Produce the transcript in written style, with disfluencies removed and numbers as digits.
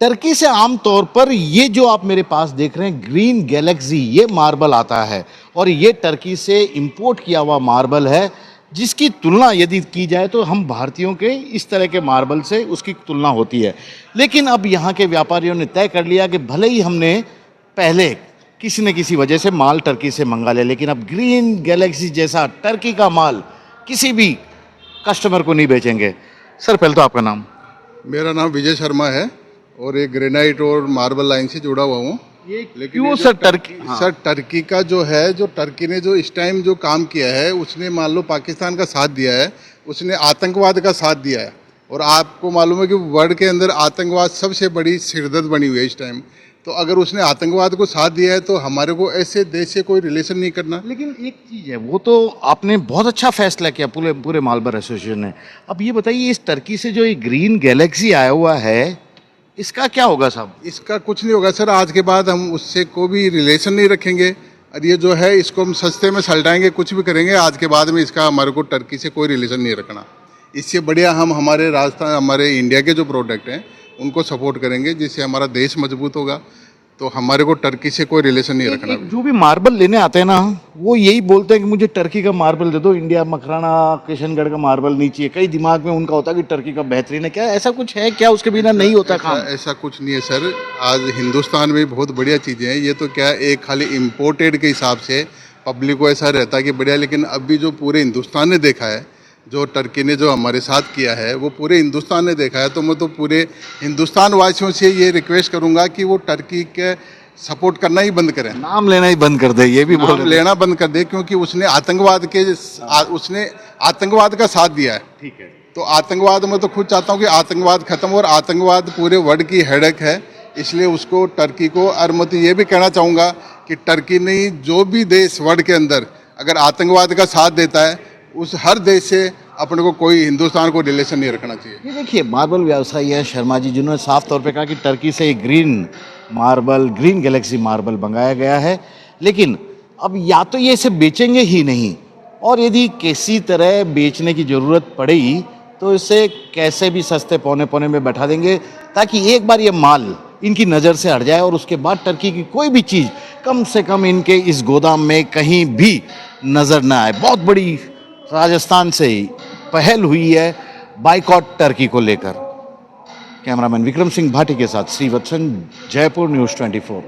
Turkey से आमतौर पर ये जो आप मेरे पास देख रहे हैं ग्रीन गैलेक्सी, ये मार्बल आता है और ये टर्की से इंपोर्ट किया हुआ मार्बल है, जिसकी तुलना यदि की जाए तो हम भारतीयों के इस तरह के मार्बल से उसकी तुलना होती है। लेकिन अब यहाँ के व्यापारियों ने तय कर लिया कि भले ही हमने पहले किसी न किसी वजह से माल टर्की से मंगा लिया, लेकिन अब ग्रीन गैलेक्सी जैसा टर्की का माल किसी भी कस्टमर को नहीं बेचेंगे। सर, पहले तो आपका नाम। मेरा नाम विजय शर्मा है और एक ग्रेनाइट और मार्बल लाइन से जुड़ा हुआ हूँ। लेकिन क्यों सर टर्की? सर, टर्की का जो है, जो टर्की ने जो इस टाइम जो काम किया है, उसने मान लो पाकिस्तान का साथ दिया है, उसने आतंकवाद का साथ दिया है। और आपको मालूम है कि वर्ल्ड के अंदर आतंकवाद सबसे बड़ी सिरदर्द बनी हुई है इस टाइम। तो अगर उसने आतंकवाद को साथ दिया है तो हमारे को ऐसे देश से कोई रिलेशन नहीं करना। लेकिन एक चीज़ है, वो तो आपने बहुत अच्छा फैसला किया पूरे मार्बल एसोसिएशन ने। अब ये बताइए, इस टर्की से जो ये ग्रीन गैलेक्सी आया हुआ है, इसका क्या होगा साहब? इसका कुछ नहीं होगा सर, आज के बाद हम उससे कोई भी रिलेशन नहीं रखेंगे और ये जो है इसको हम सस्ते में सलटाएंगे, कुछ भी करेंगे। आज के बाद में इसका हमारे को टर्की से कोई रिलेशन नहीं रखना। इससे बढ़िया हम हमारे राजस्थान, हमारे इंडिया के जो प्रोडक्ट हैं उनको सपोर्ट करेंगे, जिससे हमारा देश मजबूत होगा। तो हमारे को टर्की से कोई रिलेशन नहीं रखना। जो भी मार्बल लेने आते हैं ना, वो यही बोलते हैं कि मुझे टर्की का मार्बल दे दो, इंडिया मकराना किशनगढ़ का मार्बल नहीं चाहिए। कई दिमाग में उनका होता है कि टर्की का बेहतरीन है। क्या ऐसा कुछ है क्या? उसके बिना नहीं होता काम? ऐसा कुछ नहीं है सर। आज हिंदुस्तान में बहुत बढ़िया चीज़ें हैं। ये तो क्या एक खाली इम्पोर्टेड के हिसाब से पब्लिक को ऐसा रहता है कि बढ़िया, लेकिन अभी जो पूरे हिंदुस्तान ने देखा है, जो टर्की ने जो हमारे साथ किया है, वो पूरे हिंदुस्तान ने देखा है। तो मैं तो पूरे हिंदुस्तान वासियों से ये रिक्वेस्ट करूंगा कि वो टर्की के सपोर्ट करना ही बंद करें, नाम लेना ही बंद कर दे। ये भी बोल लेना बंद कर दे, क्योंकि उसने आतंकवाद का साथ दिया है। ठीक है। तो आतंकवाद, मैं तो खुद चाहता हूँ कि आतंकवाद खत्म हो, और आतंकवाद पूरे वर्ल्ड की हेडेक है। इसलिए उसको, टर्की को, और मैं तो ये भी कहना चाहूँगा कि टर्की नहीं, जो भी देश वर्ल्ड के अंदर अगर आतंकवाद का साथ देता है, उस हर देश से अपने को, कोई हिंदुस्तान को रिलेशन नहीं रखना चाहिए। ये देखिए, मार्बल व्यवसायी है शर्मा जी, जिन्होंने साफ तौर पे कहा कि टर्की से एक ग्रीन गैलेक्सी मार्बल मंगाया गया है, लेकिन अब या तो ये इसे बेचेंगे ही नहीं, और यदि किसी तरह बेचने की ज़रूरत पड़ेगी तो इसे कैसे भी सस्ते पौने में बैठा देंगे, ताकि एक बार ये माल इनकी नज़र से हट जाए और उसके बाद टर्की की कोई भी चीज़ कम से कम इनके इस गोदाम में कहीं भी नज़र ना आए। बहुत बड़ी राजस्थान से ही पहल हुई है बाइकॉट टर्की को लेकर। कैमरामैन विक्रम सिंह भाटी के साथ श्रीवत्सन, जयपुर न्यूज़ 24।